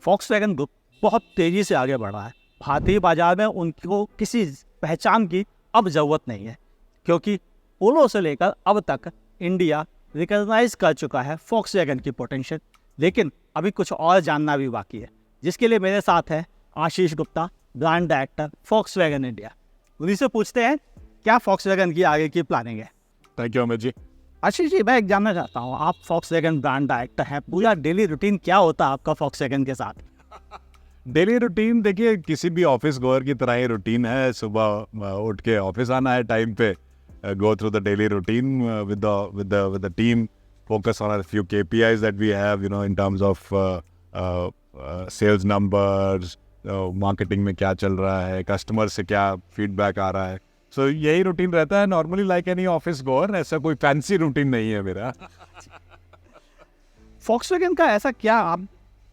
Volkswagen group बहुत तेज़ी से आगे बढ़ रहा है। भारतीय बाजार में उनको किसी पहचान की अब ज़रूरत नहीं है, क्योंकि पोलो से लेकर अब तक इंडिया रिकॉग्नाइज कर चुका है फॉक्सवैगन की पोटेंशियल। लेकिन अभी कुछ और जानना भी बाकी है, जिसके लिए मेरे साथ है Ashish Gupta, brand director Volkswagen India. उन्हीं से पूछते हैं क्या फॉक्सवैगन की आगे की प्लानिंग है। थैंक यू अमित जी। आशीष जी, मैं एक जानना चाहता हूँ, आप फॉक्सवैगन ब्रांड डायरेक्टर हैं, पूरा डेली रूटीन क्या होता है आपका फॉक्सवैगन के साथ? डेली रूटीन देखिए किसी भी ऑफिस गोअर की तरह ही रूटीन है। सुबह उठ के ऑफिस आना है टाइम पे, go through the daily routine with the team, focus on a few KPIs that we have, in terms of sales numbers, marketing में क्या चल रहा है, कस्टमर से क्या फीडबैक आ रहा है। सो यही रूटीन रहता है नॉर्मली, लाइक एनी ऑफिस गोअर। ऐसा कोई फैंसी रूटीन नहीं है मेरा। फॉक्सवैगन का ऐसा क्या आप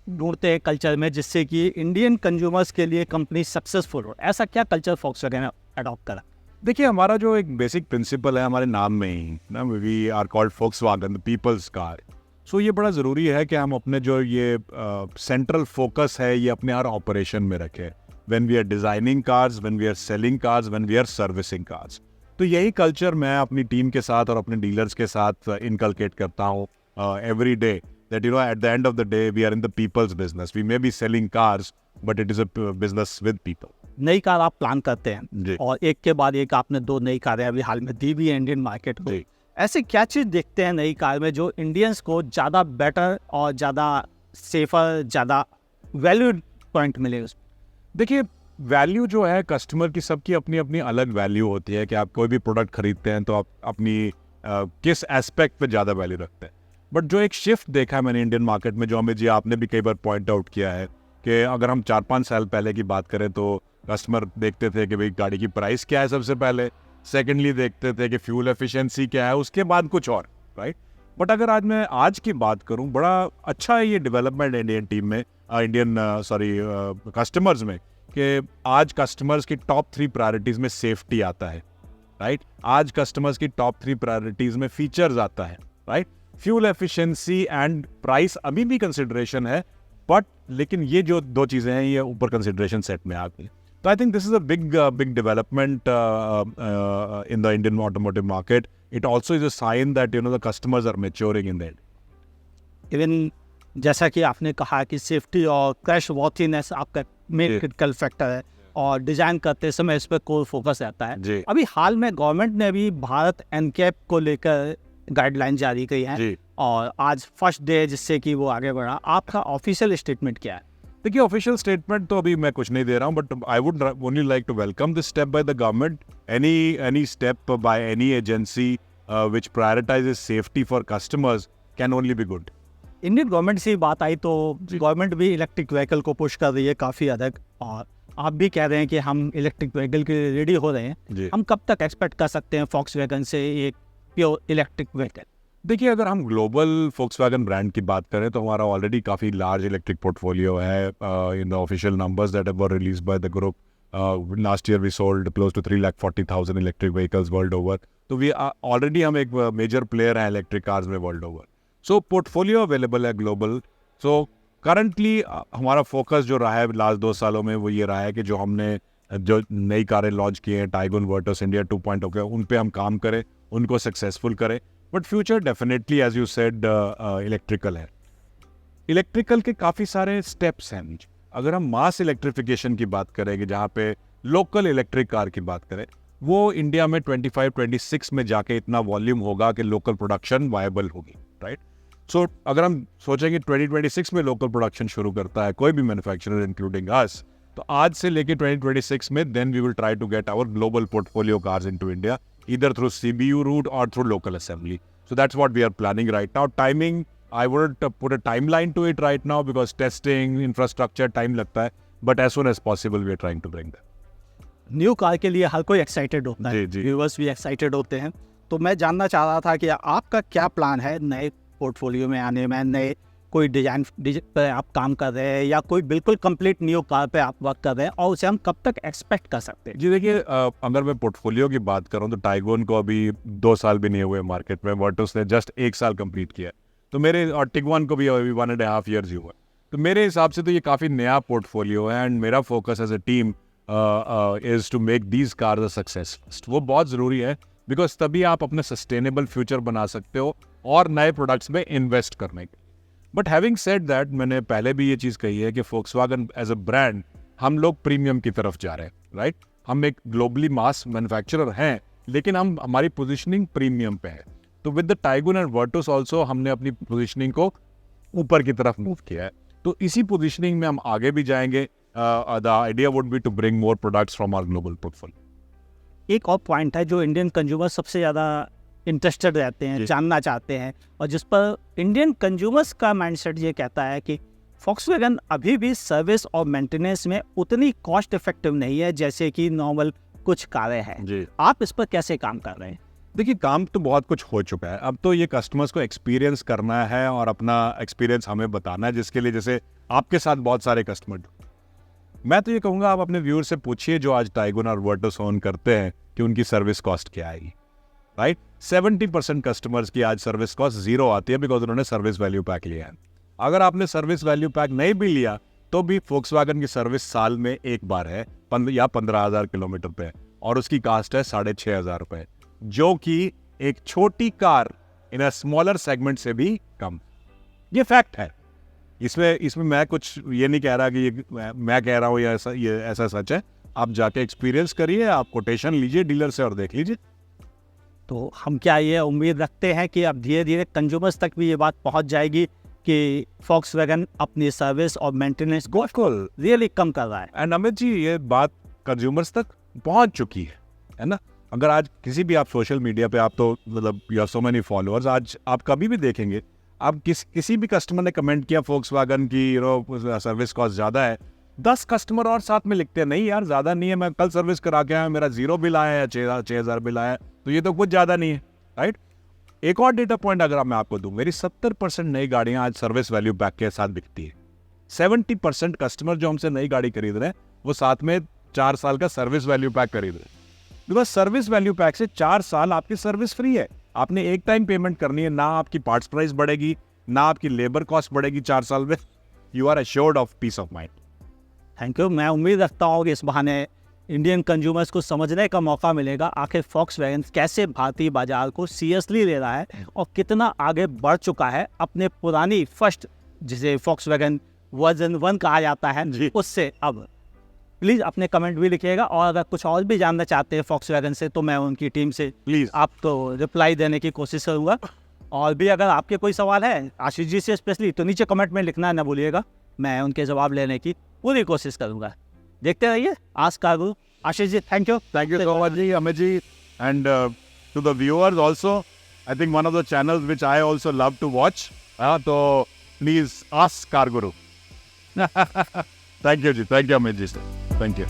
ढूंढते हैं कल्चर में जिससे कि इंडियन कंज्यूमर्स के लिए कंपनी सक्सेसफुल हो? ऐसा क्या कल्चर फॉक्सवैगन अडॉप्ट करा? देखिए हमारा जो एक बेसिक प्रिंसिपल है हमारे नाम में ही ना, we are called Volkswagen, the people's car. So ये बड़ा ज़रूरी है कि हम अपने जो ये सेंट्रल फोकस है ये अपने हर ऑपरेशन में रखें। When we are designing cars, when we are selling cars, when we are servicing cars. तो यही कल्चर मैं अपनी टीम के साथ और अपने डीलर्स के साथ इनकलकेट करता हूँ every day, that at the end of the day we are in the people's business. We may be selling cars but it is a business with people. नई कार आप प्लान करते हैं और एक के बाद एक आपने 2 नई कारें अभी हाल में दी भी है इंडियन मार्केट को। ऐसे क्या चीज़ देखते हैं नई कार में जो इंडियंस को ज़्यादा बेटर और ज़्यादा सेफर, ज़्यादा वैल्यू पॉइंट मिले उसमें? देखिए वैल्यू जो है कस्टमर की, सबकी अपनी अपनी अलग वैल्यू होती है कि आप कोई भी प्रोडक्ट खरीदते हैं तो आप अपनी किस एस्पेक्ट पे ज़्यादा वैल्यू रखते हैं। बट जो एक शिफ्ट देखा है मैंने इंडियन मार्केट में, जो अमित जी आपने भी कई बार पॉइंट आउट किया है, कि अगर हम 4-5 साल पहले की बात करें तो कस्टमर देखते थे कि भाई गाड़ी की प्राइस क्या है सबसे पहले, सेकेंडली देखते थे कि फ्यूल एफिशिएंसी क्या है, उसके बाद कुछ और, राइट। बट अगर आज की बात करूं, बड़ा अच्छा है ये डेवलपमेंट इंडियन टीम में, कस्टमर्स में, कि आज कस्टमर्स की टॉप 3 प्रायोरिटीज़ में सेफ्टी आता है, राइट। आज कस्टमर्स की टॉप 3 प्रायोरिटीज़ में फीचर्स आता है, right. Fuel efficiency and price अभी भी कंसिडरेशन है, बट लेकिन ये जो 2 चीज़ें हैं ये ऊपर कंसिडरेशन सेट में आ गई। तो I think this is a big development in the Indian automotive market. It also is a sign that the customers are maturing in that. Even जैसा कि आपने कहा कि सेफ्टी और क्रैश वॉर्थीनेस आपका मेन क्रिटिकल फैक्टर है और डिज़ाइन करते समय इस पर कोर फोकस रहता है. अभी हाल में गवर्नमेंट ने भी भारत एनकैप को लेकर गाइडलाइन जारी की है और आज फर्स्ट डे जिससे कि वो आगे बढ़ा. आपका ऑफिशियल स्टेटमेंट क्या है? देखिए ऑफिशियल स्टेटमेंट तो अभी मैं कुछ नहीं दे रहा हूँ, but I would only like to welcome this step by the government. Any step by any agency which prioritises safety for customers can only be good. Indian government से बात आई तो गवर्नमेंट भी इलेक्ट्रिक व्हीकल को push कर रही है काफ़ी हद तक, और आप भी कह रहे हैं कि हम इलेक्ट्रिक व्हीकल के लिए रेडी हो रहे हैं. हम कब तक एक्सपेक्ट कर सकते हैं फॉक्सवैगन से एक प्योर इलेक्ट्रिक व्हीकल? देखिए अगर हम ग्लोबल फोक्सवैगन ब्रांड की बात करें तो हमारा ऑलरेडी काफ़ी लार्ज इलेक्ट्रिक पोर्टफोलियो है. In the official numbers that were release by the group, last year we sold close to 340,000 electric vehicles world over. तो वी ऑलरेडी हम एक मेजर प्लेयर हैं इलेक्ट्रिक कार्स में world over. So portfolio available है global. So currently हमारा focus जो रहा है लास्ट 2 सालों में वो ये रहा है कि जो हमने जो नई कारें लॉन्च की हैं, टाइगन, वर्टस, इंडिया 2.0 के, उन पे हम काम करें, उनको सक्सेसफुल करें. But future definitely as you said electrical है. इलेक्ट्रिकल के काफ़ी सारे स्टेप्स हैं. अगर हम मास इलेक्ट्रिफिकेशन की बात करें कि जहाँ पे लोकल इलेक्ट्रिक कार की बात करें, वो इंडिया में 25-26 में जाके इतना वॉल्यूम होगा कि लोकल प्रोडक्शन वायबल होगी, राइट. सो अगर हम सोचेंगे 2026 में लोकल प्रोडक्शन शुरू करता है कोई भी मैन्युफैक्चरर इंक्लूडिंग अस, तो आज से लेके 2026 में then we will try to get our global portfolio cars into India either through CBU route or through local assembly. So that's what we are planning right now. Timing, I wouldn't put a timeline to it right now because testing, infrastructure, time लगता है. But as soon as possible, we are trying to bring that. New car के लिए हर कोई excited होता है, viewers भी excited होते हैं. तो मैं जानना चाह रहा था कि आपका क्या प्लान है नए पोर्टफोलियो में आने में? नए कोई डिजाइन पर आप काम कर रहे हैं या कोई बिल्कुल कंप्लीट न्यू कार पे आप वर्क कर रहे हैं, और उसे हम कब तक एक्सपेक्ट कर सकते हैं? जी देखिए, अगर मैं पोर्टफोलियो की बात करूं तो टाइगोन को अभी 2 साल भी नहीं हुए मार्केट में. वर्टस ने जस्ट 1 साल कंप्लीट किया. तो मेरे और टिगवान को भी अभी 1.5 years ही हुआ. तो मेरे हिसाब से तो ये काफ़ी नया पोर्टफोलियो है एंड मेरा focus as a team is to make these cars a success. वो बहुत ज़रूरी है बिकॉज तभी आप अपने सस्टेनेबल फ्यूचर बना सकते हो और नए प्रोडक्ट्स में इन्वेस्ट करने के। बट हैविंग सेड दैट, मैंने पहले भी ये चीज़ कही है कि Volkswagen एज अ ब्रांड हम लोग प्रीमियम की तरफ जा रहे हैं, राइट? हम एक ग्लोबली मास मैन्युफैक्चरर हैं, लेकिन हम हमारी पोजीशनिंग प्रीमियम पे है। तो with the Tiguan and Virtus also हमने अपनी पोजीशनिंग को ऊपर की तरफ मूव किया है। तो इसी पोजीशनिंग में हम आगे भी जाएंगे। The idea would be to bring more products from our global portfolio. एक और पॉइंट है जो इंडियन कंज्यूमर सबसे ज़्यादा इंटरेस्टेड रहते हैं, जानना चाहते हैं, और जिस पर इंडियन कंज्यूमर्स का माइंडसेट ये कहता है कि Volkswagen अभी भी सर्विस और मेंटेनेंस में उतनी कॉस्ट इफेक्टिव नहीं है जैसे कि नॉर्मल कुछ कारें हैं। जी, आप इस पर कैसे काम कर रहे हैं? देखिए काम तो बहुत कुछ हो चुका है, अब तो ये कस्टमर्स को एक्सपीरियंस करना है और अपना एक्सपीरियंस हमें बताना है, जिसके लिए जैसे आपके साथ बहुत सारे कस्टमर। मैं तो ये कहूँगा आप अपने व्यूअर से पूछिए जो आज टाइगुन और वर्टस ओन करते हैं कि उनकी सर्विस कॉस्ट क्या आएगी, राइट? 70% कस्टमर्स की आज सर्विस कॉस्ट जीरो आती है बिकॉज उन्होंने सर्विस वैल्यू पैक लिया है। अगर आपने सर्विस वैल्यू पैक नहीं भी लिया तो भी Volkswagen की सर्विस साल में एक बार है या 15,000 किलोमीटर पे, और उसकी कास्ट है 6,500 रुपए, जो कि एक छोटी car in a smaller segment से भी कम। ये फैक्ट है। इसमें मैं कुछ ये नहीं कह रहा कि ये मैं कह रहा हूँ या ऐसा सच है। आप जाके एक्सपीरियंस करिए, आप कोटेशन लीजिए डीलर से और देख लीजिए। तो हम क्या ये उम्मीद रखते हैं कि अब धीरे धीरे कंज्यूमर्स तक भी ये बात पहुंच जाएगी कि Volkswagen अपनी सर्विस और मेंटेनेंस को रियली कम कर रहा है? एंड अमित जी, ये बात कंज्यूमर्स तक पहुंच चुकी है ना? अगर आज किसी भी आप सोशल मीडिया पे, आप तो मतलब you have so many followers, आज आप कभी भी देखेंगे, आप किसी भी कस्टमर ने कमेंट किया Volkswagen की सर्विस कॉस्ट ज़्यादा है, 10 कस्टमर और साथ में लिखते हैं नहीं यार ज़्यादा नहीं है, मैं कल सर्विस करा के आया, मेरा 0 बिल आया है, 6,000 बिल आया है, तो ये तो कुछ ज़्यादा नहीं है, राइट? एक और डेटा पॉइंट अगर मैं आपको दूं, मेरी 70% नई गाड़ियां आज सर्विस वैल्यू पैक के साथ बिकती है। 70% कस्टमर जो हमसे नई गाड़ी खरीद रहे हैं वो साथ में 4 साल का सर्विस वैल्यू पैक खरीद रहे हैं। बिकॉज सर्विस वैल्यू पैक से 4 साल आपकी सर्विस फ्री है। आपने एक टाइम पेमेंट करनी है, ना आपकी पार्ट्स प्राइस बढ़ेगी, ना आपकी लेबर कॉस्ट बढ़ेगी 4 साल में। You are assured of peace of mind. Thank you. मैं उम्मीद रखता हूँ कि इस बहाने इंडियन कंज्यूमर्स को समझने का मौका मिलेगा आखिर Volkswagen कैसे भारतीय बाजार को सीरियसली ले रहा है और कितना आगे बढ़ चुका है अपने पुरानी फर्स्ट, जिसे Volkswagen वर्जन 1 कहा जाता है, उससे अब। प्लीज़ अपने कमेंट भी लिखिएगा, और अगर कुछ और भी जानना चाहते हैं Volkswagen से तो मैं उनकी टीम से प्लीज़ आपको रिप्लाई देने की कोशिश करूँगा। और भी अगर आपके कोई सवाल है आशीष जी से स्पेशली, तो नीचे कमेंट में लिखना ना भूलिएगा, मैं उनके जवाब लेने की पूरी कोशिश करूँगा। देखते रहिए आज कार्गो। Ashish ji, thank you so much ji, Amit ji, and to the viewers also, I think one of the channels which I also love to watch, तो please ask car guru. Thank you ji, thank you Amit ji, thank you.